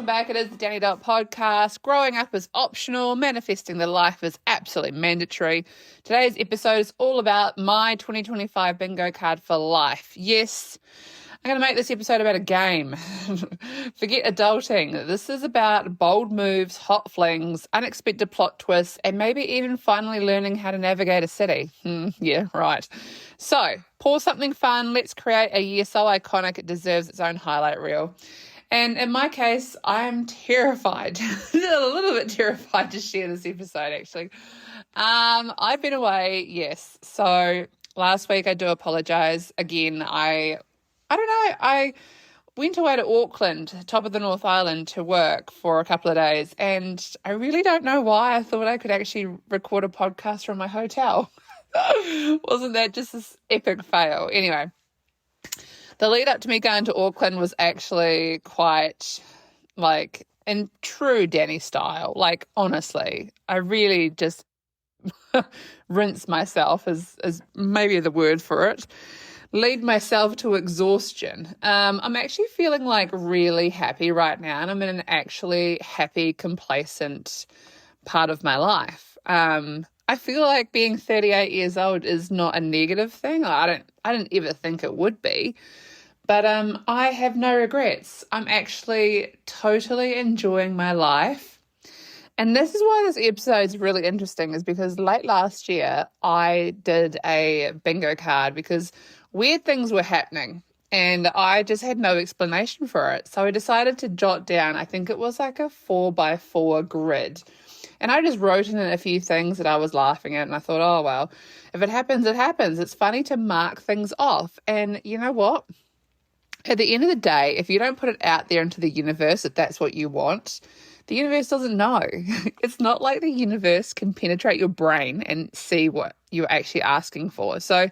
back. It is the Danny Dot Podcast. Growing up is optional. Manifesting the life is absolutely mandatory. Today's episode is all about my 2025 bingo card for life. Yes, I'm going to make this episode about a game. Forget adulting. This is about bold moves, hot flings, unexpected plot twists, and maybe even finally learning how to navigate a city. Yeah, right. So, pour something fun. Let's create a year so iconic it deserves its own highlight reel. And in my case, I'm terrified, a little bit terrified to share this episode, actually. I've been away, yes. So last week, I do apologize. Again, I went away to Auckland, top of the North Island, to work for a couple of days. And I really don't know why I thought I could actually record a podcast from my hotel. Wasn't that just this epic fail? Anyway. The lead up to me going to Auckland was actually quite, in true Danny style. Honestly, I really just rinsed myself is maybe the word for it. Lead myself to exhaustion. I'm actually feeling really happy right now, and I'm in an actually happy, complacent part of my life. I feel like being 38 years old is not a negative thing. I didn't ever think it would be. But I have no regrets. I'm actually totally enjoying my life. And this is why this episode is really interesting, is because late last year I did a bingo card because weird things were happening and I just had no explanation for it. So I decided to jot down, I think it was like a 4x4 grid. And I just wrote in a few things that I was laughing at, and I thought, oh, well, if it happens, it happens. It's funny to mark things off. And you know what? At the end of the day, if you don't put it out there into the universe, if that's what you want, the universe doesn't know. It's not like the universe can penetrate your brain and see what you're actually asking for. So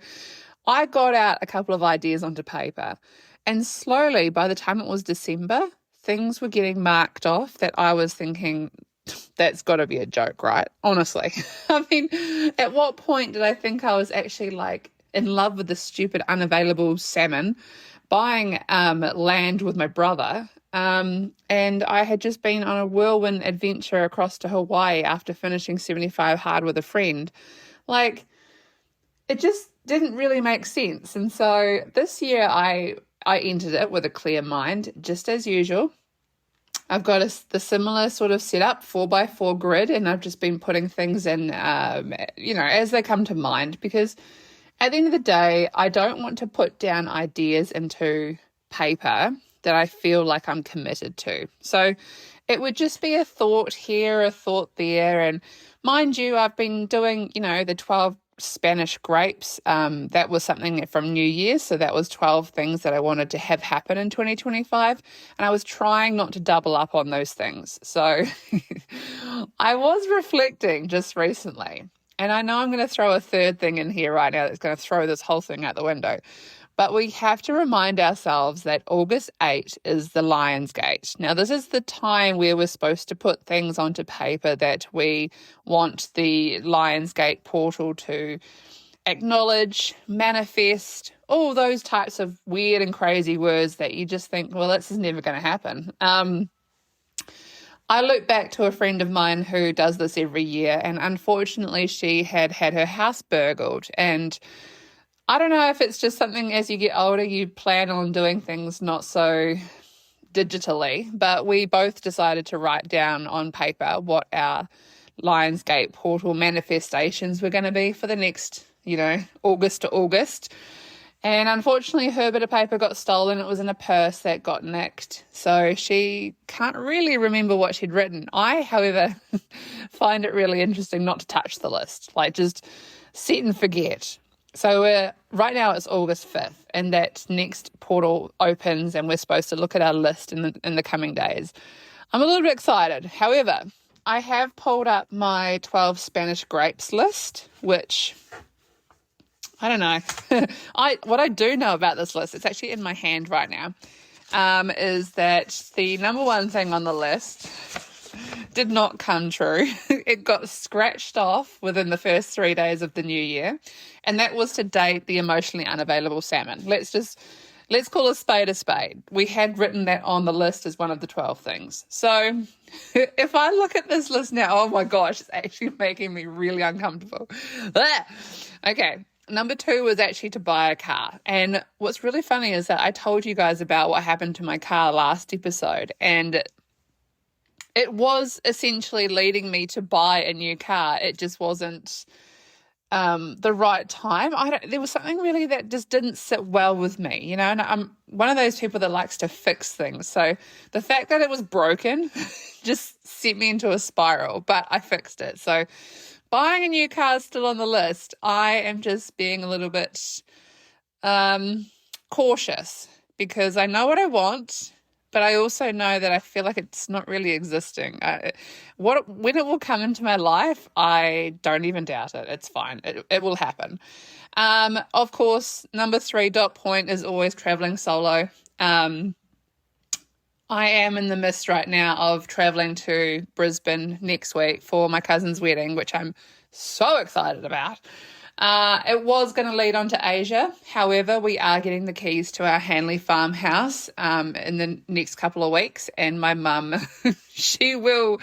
I got out a couple of ideas onto paper, and slowly, by the time it was December, things were getting marked off that I was thinking, that's got to be a joke, right? Honestly. I mean, at what point did I think I was actually in love with the stupid unavailable salmon, buying land with my brother, and I had just been on a whirlwind adventure across to Hawaii after finishing 75 hard with a friend. It just didn't really make sense. And so this year I entered it with a clear mind, just as usual. I've got the similar sort of setup, 4x4 grid, and I've just been putting things in, as they come to mind, because at the end of the day, I don't want to put down ideas into paper that I feel like I'm committed to. So it would just be a thought here, a thought there. And mind you, I've been doing, the 12 Spanish grapes. That was something from New Year's. So that was 12 things that I wanted to have happen in 2025. And I was trying not to double up on those things. So I was reflecting just recently. And I know I'm going to throw a third thing in here right now that's going to throw this whole thing out the window. But we have to remind ourselves that August 8 is the Lion's Gate. Now, this is the time where we're supposed to put things onto paper that we want the Lion's Gate portal to acknowledge, manifest, all those types of weird and crazy words that you just think, well, this is never going to happen. I look back to a friend of mine who does this every year, and unfortunately she had her house burgled. And I don't know if it's just something as you get older, you plan on doing things not so digitally, but we both decided to write down on paper what our Lionsgate portal manifestations were going to be for the next, August to August. And unfortunately, her bit of paper got stolen. It was in a purse that got nicked. So she can't really remember what she'd written. I, however, find it really interesting not to touch the list. Just set and forget. So right now it's August 5th, and that next portal opens and we're supposed to look at our list in the coming days. I'm a little bit excited. However, I have pulled up my 12 Spanish grapes list, which I don't know. What I do know about this list, it's actually in my hand right now, is that the number one thing on the list did not come true. It got scratched off within the first 3 days of the new year, and that was to date the emotionally unavailable salmon. Let's just let's call a spade a spade. We had written that on the list as one of the 12 things. So if I look at this list now, oh my gosh, it's actually making me really uncomfortable. Okay. Number 2 was actually to buy a car. And what's really funny is that I told you guys about what happened to my car last episode, and it was essentially leading me to buy a new car. It just wasn't the right time. There was something really that just didn't sit well with me, and I'm one of those people that likes to fix things. So the fact that it was broken just sent me into a spiral, but I fixed it. So buying a new car is still on the list. I am just being a little bit cautious because I know what I want, but I also know that I feel like it's not really existing. When it will come into my life, I don't even doubt it. It's fine. It will happen. Of course, number 3 dot point is always traveling solo. I am in the midst right now of traveling to Brisbane next week for my cousin's wedding, which I'm so excited about. It was going to lead on to Asia. However, we are getting the keys to our Hanley farmhouse in the next couple of weeks. And my mum, she will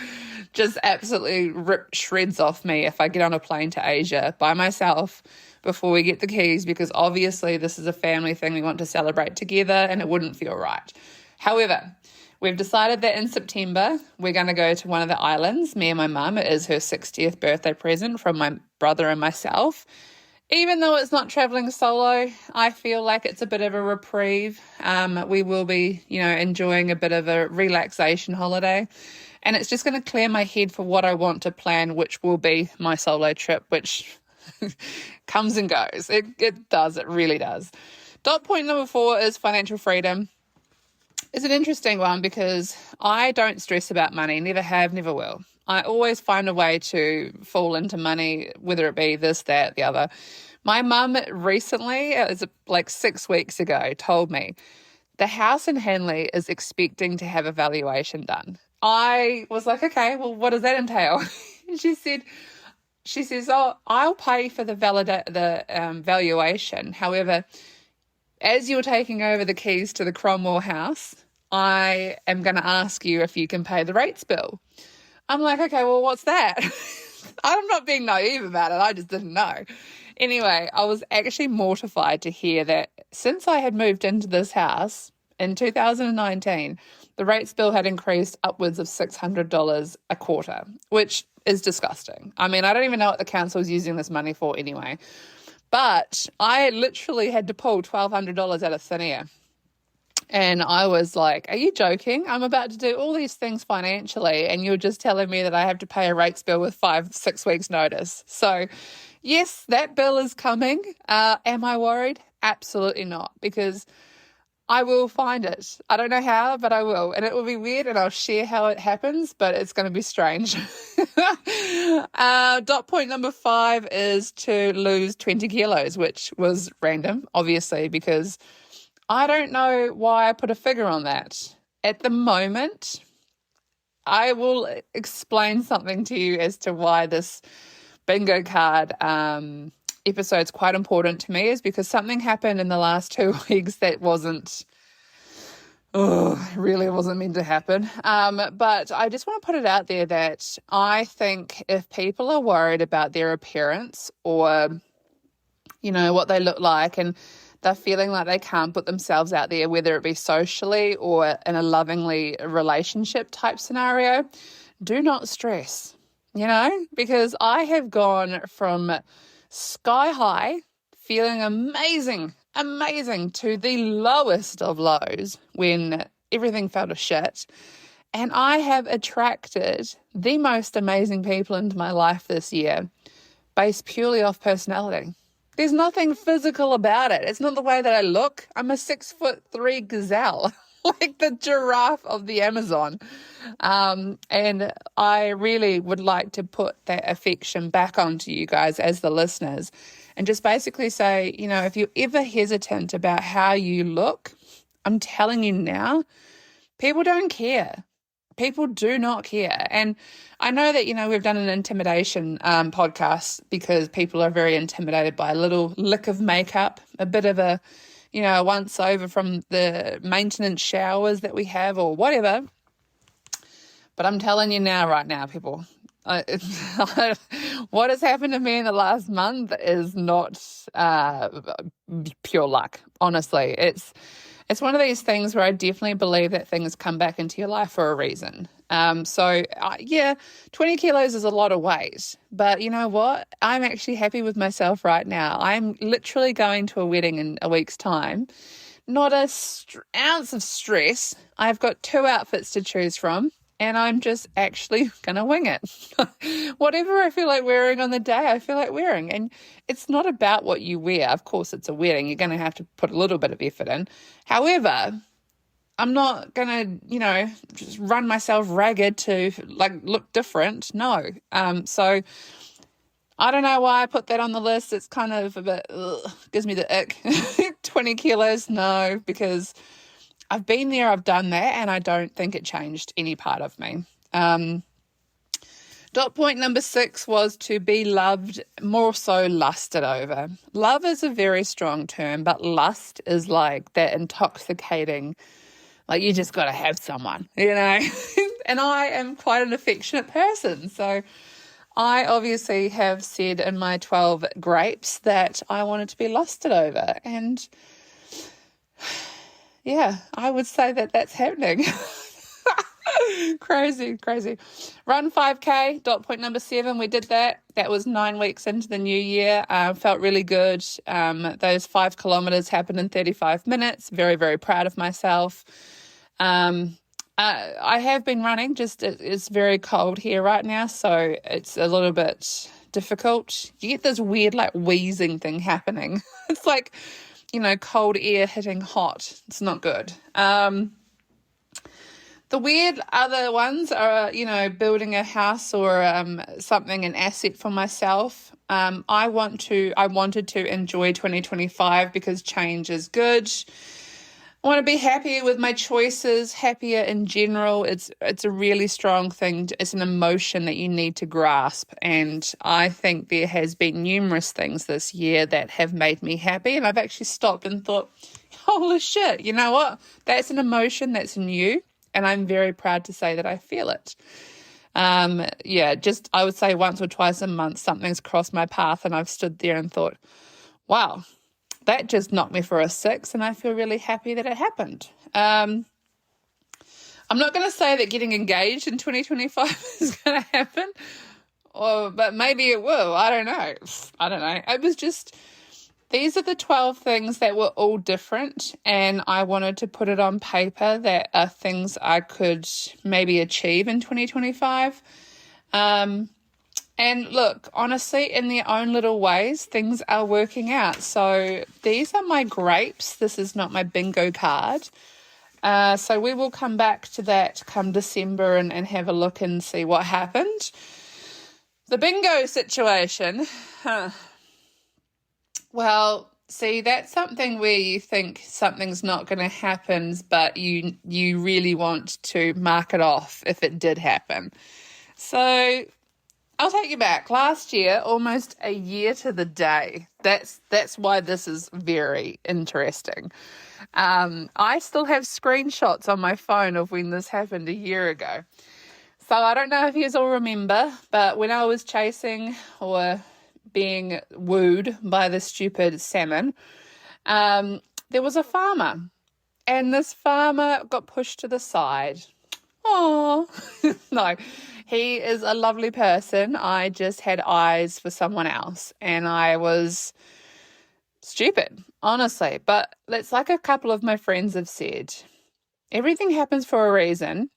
just absolutely rip shreds off me if I get on a plane to Asia by myself before we get the keys, because obviously this is a family thing we want to celebrate together and it wouldn't feel right. However, we've decided that in September, we're going to go to one of the islands. Me and my mum, it is her 60th birthday present from my brother and myself. Even though it's not traveling solo, I feel like it's a bit of a reprieve. We will be, enjoying a bit of a relaxation holiday. And it's just going to clear my head for what I want to plan, which will be my solo trip, which comes and goes. It does. It really does. Dot point number 4 is financial freedom. It's an interesting one because I don't stress about money, never have, never will. I always find a way to fall into money, whether it be this, that, the other. My mum recently, it was like 6 weeks ago, told me the house in Hanley is expecting to have a valuation done. I was like, okay, well, what does that entail? She says, oh, I'll pay for the valuation. However, as you're taking over the keys to the Cromwell house, I am going to ask you if you can pay the rates bill. I'm like, okay, well, what's that? I'm not being naive about it. I just didn't know. Anyway, I was actually mortified to hear that since I had moved into this house in 2019, the rates bill had increased upwards of $600 a quarter, which is disgusting. I mean, I don't even know what the council is using this money for anyway. But I literally had to pull $1,200 out of thin air. And I was like, are you joking? I'm about to do all these things financially and you're just telling me that I have to pay a rates bill with 5-6 weeks notice. So yes, that bill is coming. Am I worried? Absolutely not, because I will find it. I don't know how, but I will. And it will be weird and I'll share how it happens, but it's going to be strange. Dot point number 5 is to lose 20 kilos, which was random, obviously, because I don't know why I put a figure on that. At the moment, I will explain something to you as to why this bingo card episode is quite important to me, is because something happened in the last 2 weeks that really wasn't meant to happen. But I just want to put it out there that I think if people are worried about their appearance or, what they look like, and they're feeling like they can't put themselves out there, whether it be socially or in a lovingly relationship type scenario, do not stress, because I have gone from sky high, feeling amazing, to the lowest of lows when everything felt a shit. And I have attracted the most amazing people into my life this year based purely off personality. There's nothing physical about it. It's not the way that I look. I'm a 6'3" gazelle, like the giraffe of the Amazon. And I really would like to put that affection back onto you guys as the listeners and just basically say, if you're ever hesitant about how you look, I'm telling you now, people don't care. People do not care. And I know that, we've done an intimidation podcast because people are very intimidated by a little lick of makeup, a bit of a once over from the maintenance showers that we have or whatever. But I'm telling you now, right now, people, what has happened to me in the last month is not pure luck. Honestly, it's one of these things where I definitely believe that things come back into your life for a reason. So 20 kilos is a lot of weight, but you know what? I'm actually happy with myself right now. I'm literally going to a wedding in a week's time. Not a ounce of stress. I've got 2 outfits to choose from. And I'm just actually going to wing it. Whatever I feel like wearing on the day, I feel like wearing. And it's not about what you wear. Of course, it's a wedding. You're going to have to put a little bit of effort in. However, I'm not going to, just run myself ragged to look different. No. So I don't know why I put that on the list. It's kind of a bit, gives me the ick. 20 kilos, no, because I've been there, I've done that, and I don't think it changed any part of me. Dot point number 6 was to be loved, more so lusted over. Love is a very strong term, but lust is like that intoxicating, like you just got to have someone, And I am quite an affectionate person, so I obviously have said in my 12 grapes that I wanted to be lusted over, and yeah, I would say that that's happening. Crazy. Run 5K, dot point number 7. We did that. That was 9 weeks into the new year. Felt really good. Those 5 kilometers happened in 35 minutes. Very, very proud of myself. I have been running, just it's very cold here right now, so it's a little bit difficult. You get this weird wheezing thing happening. It's like, cold air hitting hot. It's not good. The weird other ones are, building a house or something, an asset for myself. I wanted to enjoy 2025 because change is good. I want to be happier with my choices, happier in general. It's a really strong thing. It's an emotion that you need to grasp. And I think there has been numerous things this year that have made me happy. And I've actually stopped and thought, holy shit, you know what? That's an emotion that's new. And I'm very proud to say that I feel it. I would say once or twice a month, something's crossed my path and I've stood there and thought, wow, that just knocked me for a 6, and I feel really happy that it happened. I'm not going to say that getting engaged in 2025 is going to happen, but maybe it will. I don't know. It was just, these are the 12 things that were all different, and I wanted to put it on paper that are things I could maybe achieve in 2025. And look, honestly, in their own little ways, things are working out. So these are my grapes. This is not my bingo card. So we will come back to that come December and have a look and see what happened. The bingo situation. Well, see, that's something where you think something's not going to happen, but you really want to mark it off if it did happen. So I'll take you back. Last year, almost a year to the day. That's why this is very interesting. I still have screenshots on my phone of when this happened a year ago. So I don't know if you all remember, but when I was chasing or being wooed by the stupid salmon, there was a farmer. And this farmer got pushed to the side. Oh, no. He is a lovely person. I just had eyes for someone else, and I was stupid, honestly. But it's like a couple of my friends have said, everything happens for a reason,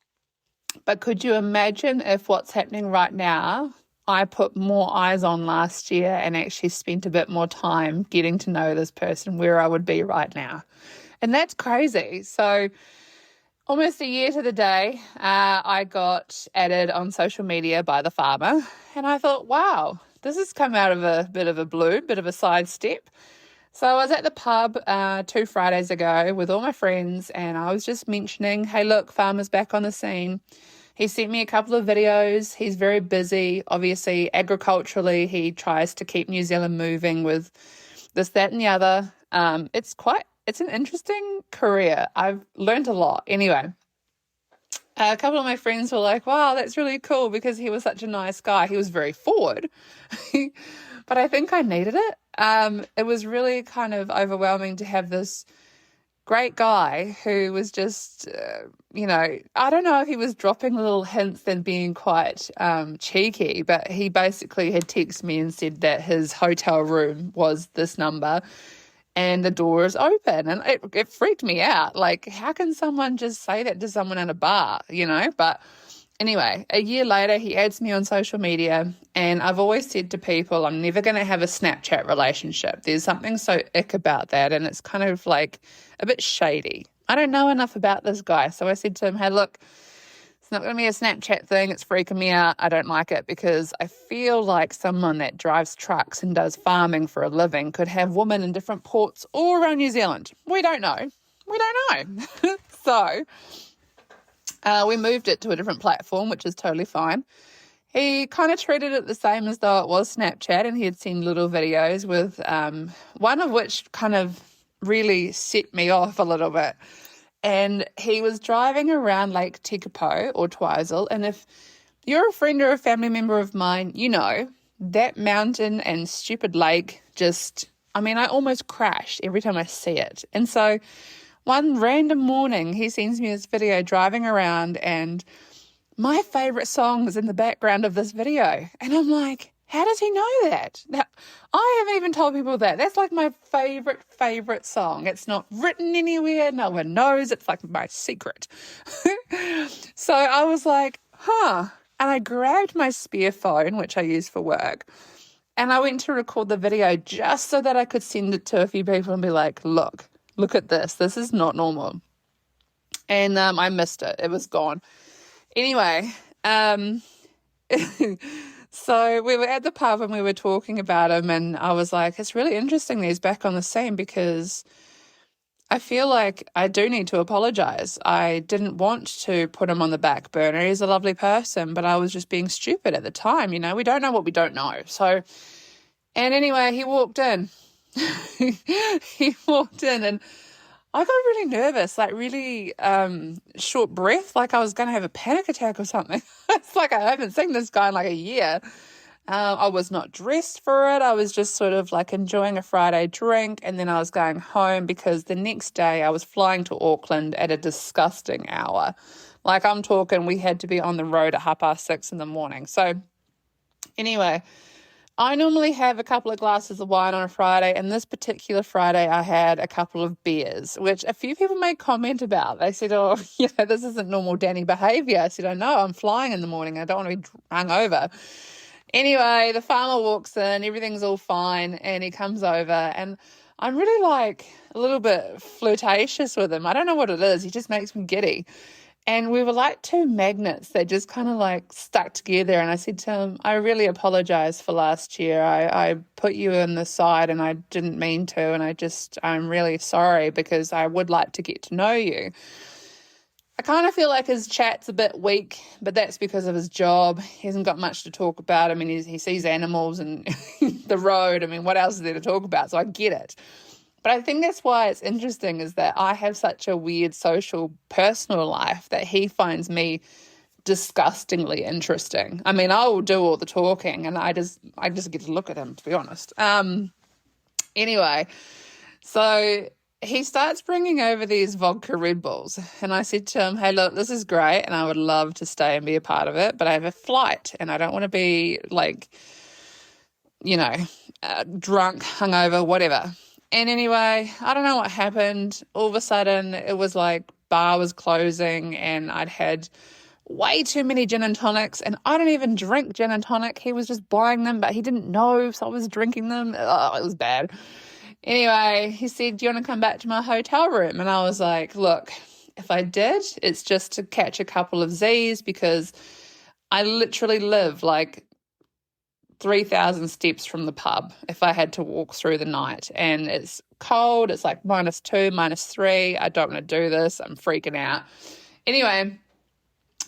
but could you imagine if what's happening right now, I put more eyes on last year and actually spent a bit more time getting to know this person, where I would be right now? And that's crazy. So almost a year to the day, I got added on social media by the farmer, and I thought, wow, this has come out of a bit of a blue, bit of a sidestep. So I was at the pub 2 Fridays ago with all my friends, and I was just mentioning, hey, look, farmer's back on the scene. He sent me a couple of videos. He's very busy. Obviously, agriculturally, he tries to keep New Zealand moving with this, that, and the other. It's quite it's an interesting career. I've learned a lot. Anyway, a couple of my friends were like, wow, that's really cool because he was such a nice guy. He was very forward, but I think I needed it. It was really kind of overwhelming to have this great guy who was just, I don't know if he was dropping little hints and being quite cheeky, but he basically had texted me and said that his hotel room was this number and the door is open. And it freaked me out. Like, how can someone just say that to someone in a bar, But anyway, a year later, he adds me on social media, and I've always said to people, I'm never going to have a Snapchat relationship. There's something so ick about that, and it's kind of like a bit shady. I don't know enough about this guy, so I said to him, hey, look, it's not going to be a Snapchat thing. It's freaking me out. I don't like it because I feel like someone that drives trucks and does farming for a living could have women in different ports all around New Zealand. We don't know. So we moved it to a different platform, which is totally fine. He kind of treated it the same as though it was Snapchat, and he had seen little videos with one of which kind of really set me off a little bit. And he was driving around Lake Tekapo or Twizel, and if you're a friend or a family member of mine, that mountain and stupid lake I almost crash every time I see it. And so one random morning, he sends me this video driving around, and my favorite song is in the background of this video. And I'm like, how does he know that? Now, I haven't even told people that. That's like my favorite song. It's not written anywhere. No one knows. It's like my secret. So I was like, huh. And I grabbed my spare phone, which I use for work, and I went to record the video just so that I could send it to a few people and be like, look at this. This is not normal. And I missed it. It was gone. Anyway, so we were at the pub and we were talking about him, and I was like, it's really interesting that he's back on the scene because I feel like I do need to apologize. I didn't want to put him on the back burner. He's a lovely person, but I was just being stupid at the time. We don't know what we don't know. So, and anyway, he walked in. He walked in and I got really nervous, like really short breath, like I was going to have a panic attack or something. It's like I haven't seen this guy in like a year. I was not dressed for it. I was just sort of like enjoying a Friday drink, and then I was going home because the next day I was flying to Auckland at a disgusting hour. Like I'm talking, we had to be on the road at 6:30 in the morning. So anyway, I normally have a couple of glasses of wine on a Friday, and this particular Friday I had a couple of beers, which a few people made comment about. They said, oh, this isn't normal Danny behaviour. I said, I know, I'm flying in the morning. I don't want to be hungover. Anyway, the farmer walks in, everything's all fine, and he comes over, and I'm really like a little bit flirtatious with him. I don't know what it is. He just makes me giddy. And we were like two magnets that just kind of like stuck together. And I said to him, I really apologize for last year. I put you in the side and I didn't mean to. And I'm really sorry because I would like to get to know you. I kind of feel like his chat's a bit weak, but that's because of his job. He hasn't got much to talk about. I mean, he sees animals and the road. I mean, what else is there to talk about? So I get it. But I think that's why it's interesting is that I have such a weird social personal life that he finds me disgustingly interesting. I mean, I will do all the talking and I just get to look at him, to be honest. Anyway, so he starts bringing over these vodka Red Bulls, and I said to him, hey, look, this is great and I would love to stay and be a part of it, but I have a flight and I don't want to be like, drunk, hungover, whatever. And anyway, I don't know what happened. All of a sudden, it was like bar was closing and I'd had way too many gin and tonics, and I don't even drink gin and tonic. He was just buying them, but he didn't know, so I was drinking them. Oh, it was bad. Anyway, he said, do you want to come back to my hotel room? And I was like, look, if I did, it's just to catch a couple of Z's because I literally live like 3,000 steps from the pub if I had to walk through the night, and it's cold. It's like -2, -3. I don't want to do this. I'm freaking out. Anyway,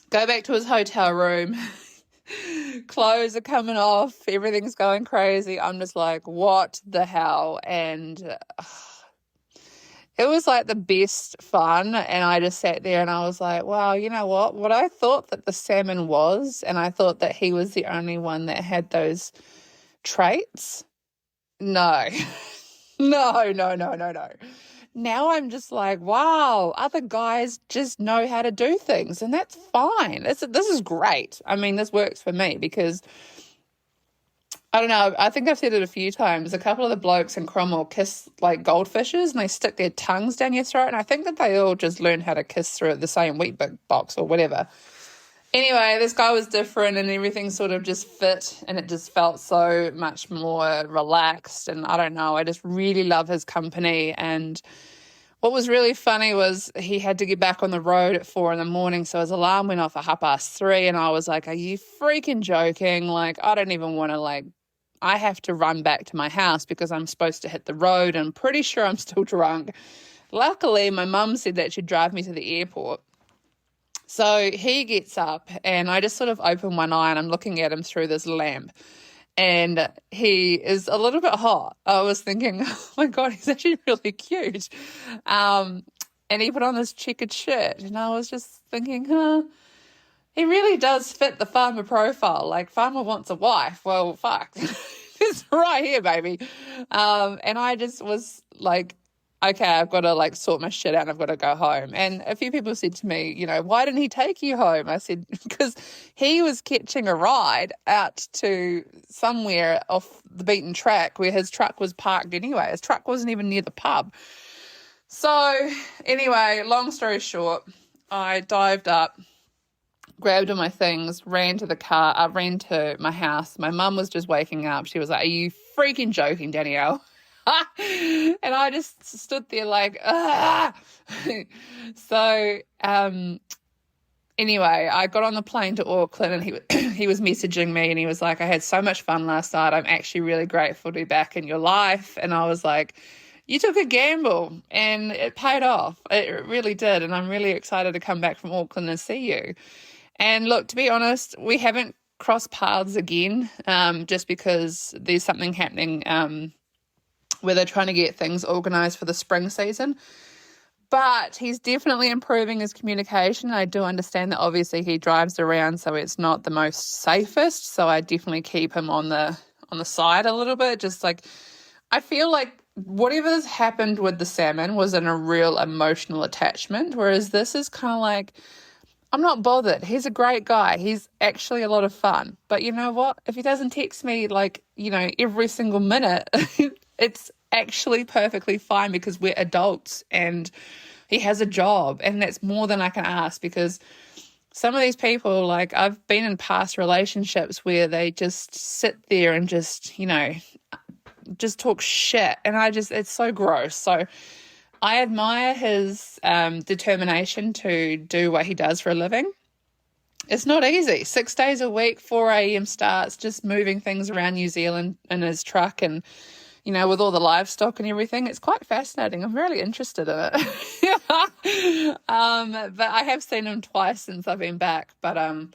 go back to his hotel room. Clothes are coming off. Everything's going crazy. I'm just like, what the hell? And It was like the best fun, and I just sat there and I was like, wow, you know what I thought that the salmon was, and I thought that he was the only one that had those traits. No. No. Now I'm just like, wow, other guys just know how to do things, and that's fine. This is great. I mean, this works for me because I don't know. I think I've said it a few times. A couple of the blokes in Cromwell kiss like goldfishes and they stick their tongues down your throat. And I think that they all just learned how to kiss through the same wheat box or whatever. Anyway, this guy was different and everything sort of just fit and it just felt so much more relaxed. And I don't know, I just really love his company. And what was really funny was he had to get back on the road at 4 a.m. So his alarm went off at 3:30 and I was like, are you freaking joking? Like, I don't even want to I have to run back to my house because I'm supposed to hit the road. And I'm pretty sure I'm still drunk. Luckily, my mum said that she'd drive me to the airport. So he gets up and I just sort of open one eye and I'm looking at him through this lamp. And he is a little bit hot. I was thinking, oh my God, he's actually really cute. And he put on this checkered shirt. And I was just thinking, he really does fit the farmer profile. Like, farmer wants a wife. Well, fuck. It's right here, baby. And I just was like, okay, I've got to sort my shit out and I've got to go home. And a few people said to me, why didn't he take you home? I said, because he was catching a ride out to somewhere off the beaten track where his truck was parked anyway. His truck wasn't even near the pub. So anyway, long story short, I dived up, grabbed all my things, ran to the car, I ran to my house. My mum was just waking up. She was like, are you freaking joking, Danielle? And I just stood there like, ah. So anyway, I got on the plane to Auckland and he was messaging me and he was like, I had so much fun last night. I'm actually really grateful to be back in your life. And I was like, you took a gamble and it paid off. It really did. And I'm really excited to come back from Auckland and see you. And look, to be honest, we haven't crossed paths again just because there's something happening where they're trying to get things organised for the spring season. But he's definitely improving his communication. I do understand that obviously he drives around, so it's not the most safest. So I definitely keep him on the side a little bit. Just I feel like whatever's happened with the salmon was in a real emotional attachment, whereas this is kind of I'm not bothered. He's a great guy. He's actually a lot of fun. But you know what? If he doesn't text me every single minute, it's actually perfectly fine because we're adults and he has a job and that's more than I can ask, because some of these people, I've been in past relationships where they just sit there and just talk shit, and it's so gross. So I admire his determination to do what he does for a living. It's not easy. 6 days a week, 4 a.m. starts, just moving things around New Zealand in his truck and, with all the livestock and everything. It's quite fascinating. I'm really interested in it. But I have seen him twice since I've been back. But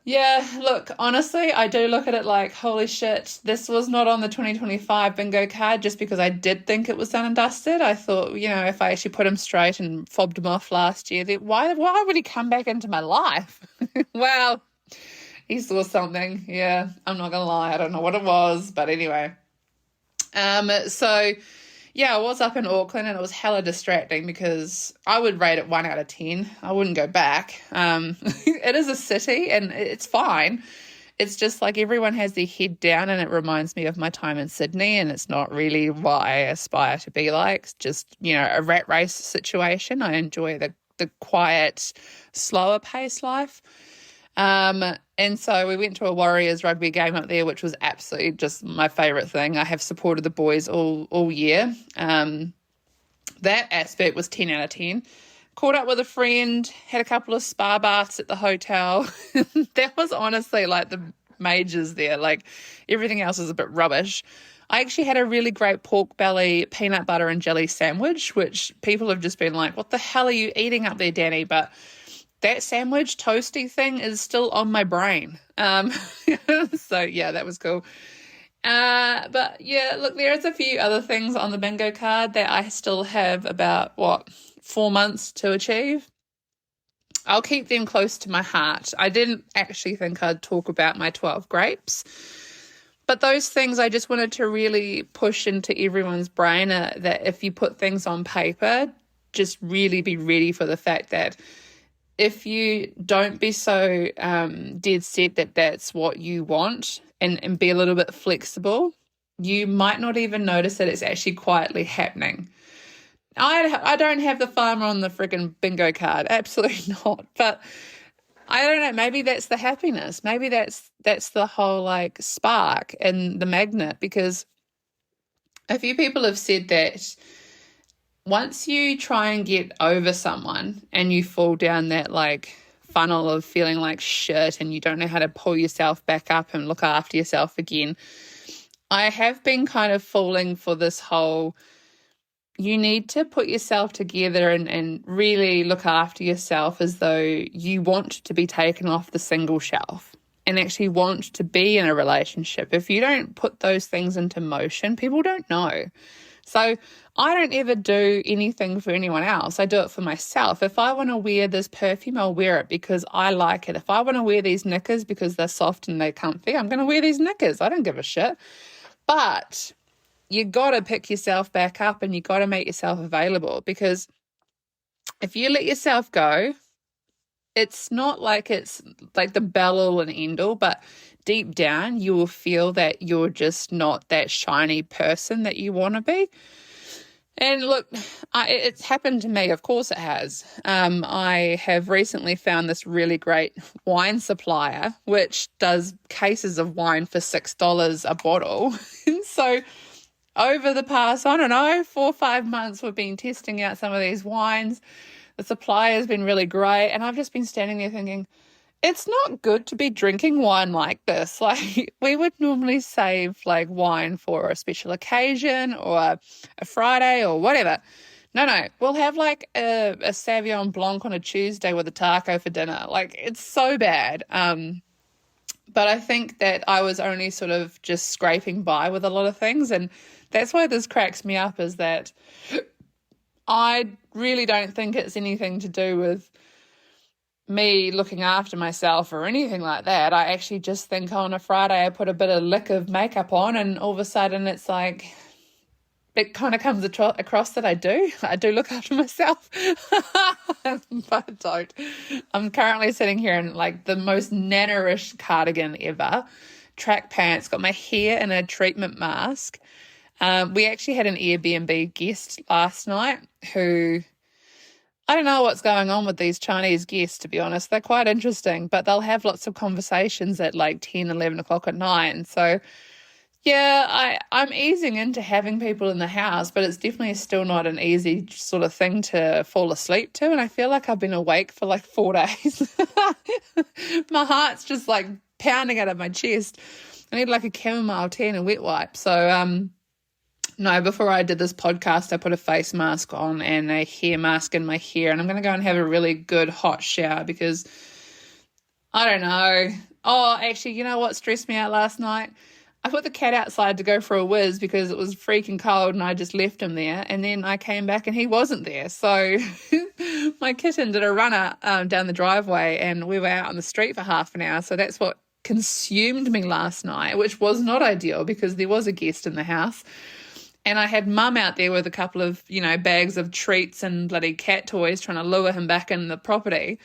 yeah, look, honestly, I do look at it like, holy shit, this was not on the 2025 bingo card just because I did think it was done and dusted. I thought, if I actually put him straight and fobbed him off last year, then why would he come back into my life? Well, he saw something. Yeah, I'm not going to lie. I don't know what it was, but anyway. So yeah, I was up in Auckland and it was hella distracting because I would rate it 1 out of 10. I wouldn't go back. It is a city and it's fine. It's just everyone has their head down, and it reminds me of my time in Sydney, and it's not really what I aspire to be like. It's just, a rat race situation. I enjoy the quiet, slower paced life. And so we went to a Warriors rugby game up there, which was absolutely just my favourite thing. I have supported the boys all year. That aspect was 10 out of 10. Caught up with a friend, had a couple of spa baths at the hotel. That was honestly the majors there. Everything else is a bit rubbish. I actually had a really great pork belly, peanut butter and jelly sandwich, which people have just been like, what the hell are you eating up there, Danny? But that sandwich toasty thing is still on my brain. So yeah, that was cool. But yeah, look, there is a few other things on the bingo card that I still have about, 4 months to achieve. I'll keep them close to my heart. I didn't actually think I'd talk about my 12 grapes, but those things I just wanted to really push into everyone's brain, that if you put things on paper, just really be ready for the fact that if you don't be so dead set that that's what you want, and be a little bit flexible, you might not even notice that it's actually quietly happening. I don't have the farmer on the friggin' bingo card. Absolutely not. But I don't know. Maybe that's the happiness. Maybe that's the whole like spark and the magnet, because a few people have said that once you try and get over someone and you fall down that like funnel of feeling like shit and you don't know how to pull yourself back up and look after yourself again, I have been kind of falling for this whole, you need to put yourself together and really look after yourself as though you want to be taken off the single shelf and actually want to be in a relationship. If you don't put those things into motion, people don't know. So I don't ever do anything for anyone else. I do it for myself. If I want to wear this perfume, I'll wear it because I like it. If I want to wear these knickers because they're soft and they're comfy, I'm going to wear these knickers. I don't give a shit. But you got to pick yourself back up and you got to make yourself available, because if you let yourself go, it's not like it's like the be-all and end-all, but deep down you will feel that you're just not that shiny person that you want to be. And look, it's happened to me. Of course it has. I have recently found this really great wine supplier, which does cases of wine for $6 a bottle. And so over the past, 4 or 5 months, we've been testing out some of these wines. The supply has been really great. And I've just been standing there thinking, it's not good to be drinking wine like this. Like, we would normally save like wine for a special occasion or a Friday or whatever. No, we'll have like a Sauvignon Blanc on a Tuesday with a taco for dinner. Like, it's so bad. But I think that I was only sort of just scraping by with a lot of things. And that's why this cracks me up, is that I really don't think it's anything to do with me looking after myself or anything like that. I actually just think on a Friday I put a bit of lick of makeup on and all of a sudden it's like, it kind of comes across that I do look after myself. But I don't. I'm currently sitting here in like the most nannerish cardigan ever, track pants, got my hair in a treatment mask. We actually had an Airbnb guest last night who, I don't know what's going on with these Chinese guests, to be honest. They're quite interesting, but they'll have lots of conversations at like 10, 11 o'clock at night. And so, yeah, I'm easing into having people in the house, but it's definitely still not an easy sort of thing to fall asleep to. And I feel like I've been awake for like 4 days. My heart's just like pounding out of my chest. I need like a chamomile tea and a wet wipe. So, no, before I did this podcast, I put a face mask on and a hair mask in my hair, and I'm going to go and have a really good hot shower because I don't know. Oh, actually, you know what stressed me out last night? I put the cat outside to go for a whiz because it was freaking cold and I just left him there, and then I came back and he wasn't there. So my kitten did a runner down the driveway and we were out on the street for half an hour. So that's what consumed me last night, which was not ideal because there was a guest in the house. And I had mum out there with a couple of, bags of treats and bloody cat toys trying to lure him back in the property.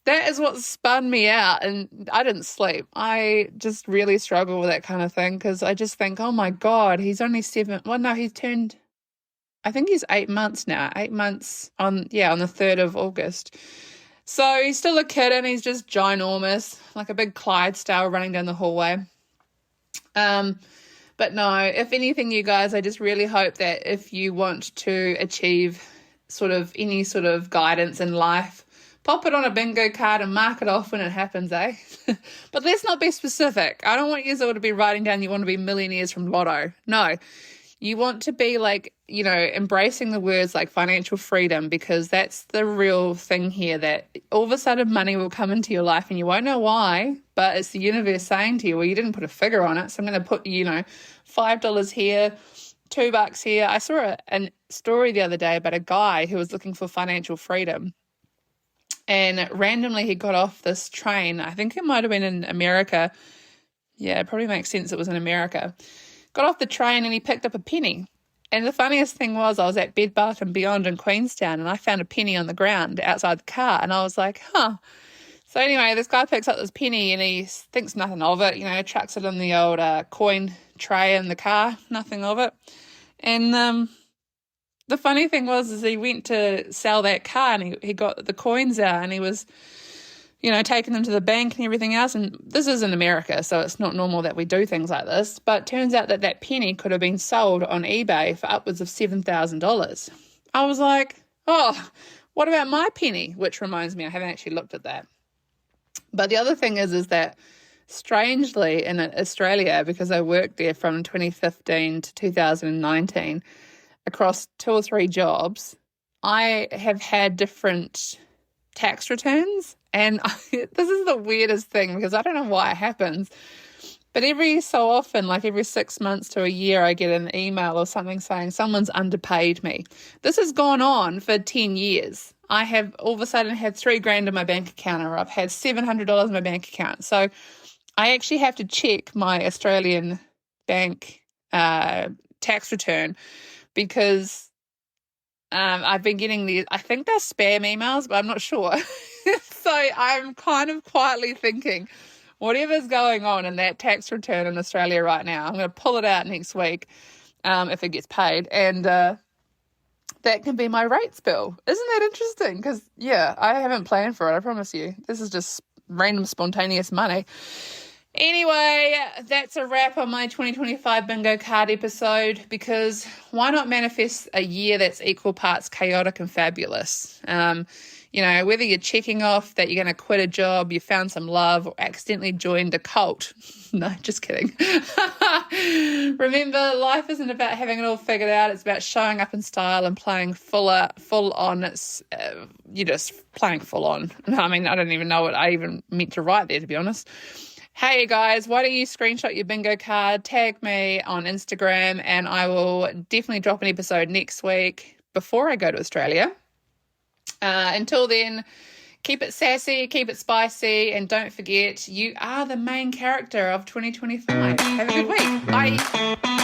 That is what spun me out, and I didn't sleep. I just really struggle with that kind of thing because I just think, oh my God, he's only 7. Well, no, I think he's 8 months now. 8 months on the 3rd of August. So he's still a kid and he's just ginormous, like a big Clydesdale running down the hallway. But no, if anything, you guys, I just really hope that if you want to achieve sort of any sort of guidance in life, pop it on a bingo card and mark it off when it happens, eh? But let's not be specific. I don't want you all to be writing down you want to be millionaires from Lotto. No, You want to be like, embracing the words like financial freedom, because that's the real thing here, that all of a sudden money will come into your life and you won't know why, but it's the universe saying to you, well, you didn't put a figure on it, so I'm going to put, $5 here, $2 here. I saw a story the other day about a guy who was looking for financial freedom. And randomly he got off this train. I think it might have been in America. Yeah, it probably makes sense it was in America. Got off the train and he picked up a penny. And the funniest thing was, I was at Bed Bath & Beyond in Queenstown and I found a penny on the ground outside the car. And I was like, huh. So anyway, this guy picks up this penny and he thinks nothing of it, chucks it in the old coin tray in the car, nothing of it. And the funny thing was, is he went to sell that car and he got the coins out and he was, taking them to the bank and everything else. And this is in America, so it's not normal that we do things like this. But it turns out that penny could have been sold on eBay for upwards of $7,000. I was like, oh, what about my penny? Which reminds me, I haven't actually looked at that. But the other thing is that strangely in Australia, because I worked there from 2015 to 2019, across 2 or 3 jobs, I have had different tax returns. And this is the weirdest thing, because I don't know why it happens. But every so often, like every 6 months to a year, I get an email or something saying someone's underpaid me. This has gone on for 10 years. I have all of a sudden had $3,000 in my bank account, or I've had $700 in my bank account. So I actually have to check my Australian bank tax return, because I've been getting I think they're spam emails, but I'm not sure. So I'm kind of quietly thinking, whatever's going on in that tax return in Australia right now, I'm going to pull it out next week if it gets paid. And that can be my rates bill. Isn't that interesting? Because, I haven't planned for it, I promise you. This is just random spontaneous money. Anyway, that's a wrap on my 2025 bingo card episode, because why not manifest a year that's equal parts chaotic and fabulous? Whether you're checking off that you're going to quit a job, you found some love, or accidentally joined a cult. No, just kidding. Remember, life isn't about having it all figured out. It's about showing up in style and playing full on. You're just playing full on. I mean, I don't even know what I even meant to write there, to be honest. Hey guys, why don't you screenshot your bingo card, tag me on Instagram, and I will definitely drop an episode next week before I go to Australia. Until then, keep it sassy, keep it spicy, and don't forget, you are the main character of 2025. Have a good week. Bye.